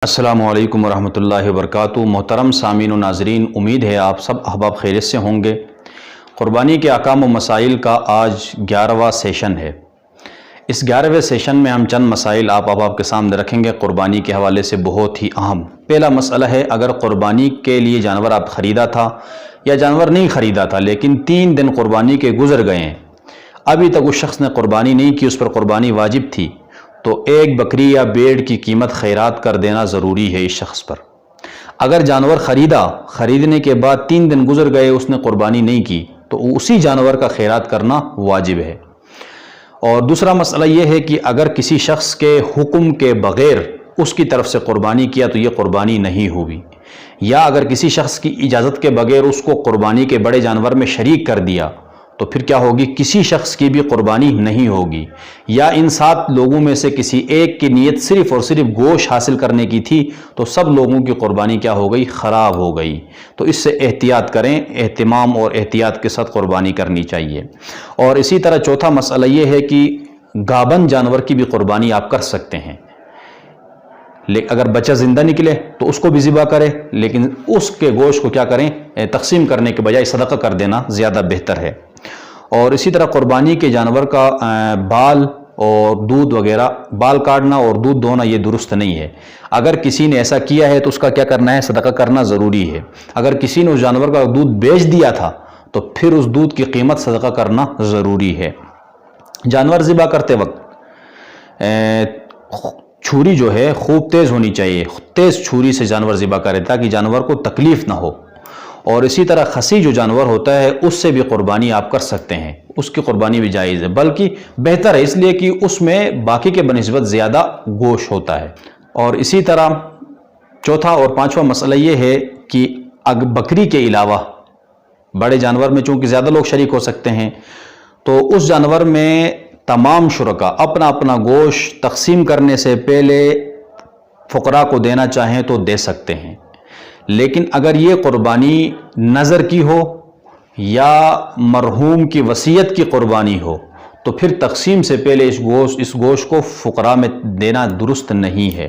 السلام علیکم ورحمۃ اللہ وبرکاتہ۔ محترم سامعین و ناظرین، امید ہے آپ سب احباب خیریت سے ہوں گے۔ قربانی کے احکام و مسائل کا آج 11واں سیشن ہے۔ اس 11ویں سیشن میں ہم چند مسائل آپ احباب کے سامنے رکھیں گے قربانی کے حوالے سے بہت ہی اہم۔ پہلا مسئلہ ہے، اگر قربانی کے لیے جانور آپ خریدا تھا یا جانور نہیں خریدا تھا لیکن 3 دن قربانی کے گزر گئے ہیں، ابھی تک اس شخص نے قربانی نہیں کی، اس پر قربانی واجب تھی، تو ایک بکری یا بھیڑ کی قیمت خیرات کر دینا ضروری ہے اس شخص پر۔ اگر جانور خریدنے کے بعد 3 دن گزر گئے، اس نے قربانی نہیں کی، تو اسی جانور کا خیرات کرنا واجب ہے۔ اور دوسرا مسئلہ یہ ہے کہ اگر کسی شخص کے حکم کے بغیر اس کی طرف سے قربانی کیا تو یہ قربانی نہیں ہوگی، یا اگر کسی شخص کی اجازت کے بغیر اس کو قربانی کے بڑے جانور میں شریک کر دیا تو پھر کیا ہوگی؟ کسی شخص کی بھی قربانی نہیں ہوگی۔ یا ان 7 لوگوں میں سے کسی ایک کی نیت صرف اور صرف گوشت حاصل کرنے کی تھی تو سب لوگوں کی قربانی کیا ہو گئی؟ خراب ہو گئی۔ تو اس سے احتیاط کریں، اہتمام اور احتیاط کے ساتھ قربانی کرنی چاہیے۔ اور اسی طرح چوتھا مسئلہ یہ ہے کہ گابن جانور کی بھی قربانی آپ کر سکتے ہیں، اگر بچہ زندہ نکلے تو اس کو بھی ذبح کرے، لیکن اس کے گوشت کو کیا کریں؟ تقسیم کرنے کے بجائے صدقہ کر دینا زیادہ بہتر ہے۔ اور اسی طرح قربانی کے جانور کا بال اور دودھ وغیرہ، بال کاٹنا اور دودھ دھونا یہ درست نہیں ہے۔ اگر کسی نے ایسا کیا ہے تو اس کا کیا کرنا ہے؟ صدقہ کرنا ضروری ہے۔ اگر کسی نے اس جانور کا دودھ بیچ دیا تھا تو پھر اس دودھ کی قیمت صدقہ کرنا ضروری ہے۔ جانور ذبح کرتے وقت چھری جو ہے خوب تیز ہونی چاہیے، تیز چھری سے جانور ذبح کرے تاکہ جانور کو تکلیف نہ ہو۔ اور اسی طرح خسی جو جانور ہوتا ہے اس سے بھی قربانی آپ کر سکتے ہیں، اس کی قربانی بھی جائز ہے، بلکہ بہتر ہے اس لیے کہ اس میں باقی کے بنسبت زیادہ گوشت ہوتا ہے۔ اور اسی طرح چوتھا اور پانچواں مسئلہ یہ ہے کہ بکری کے علاوہ بڑے جانور میں چونکہ زیادہ لوگ شریک ہو سکتے ہیں، تو اس جانور میں تمام شرکا اپنا اپنا گوشت تقسیم کرنے سے پہلے فقراء کو دینا چاہیں تو دے سکتے ہیں۔ لیکن اگر یہ قربانی نظر کی ہو یا مرحوم کی وصیت کی قربانی ہو تو پھر تقسیم سے پہلے اس گوشت کو فقراء میں دینا درست نہیں ہے۔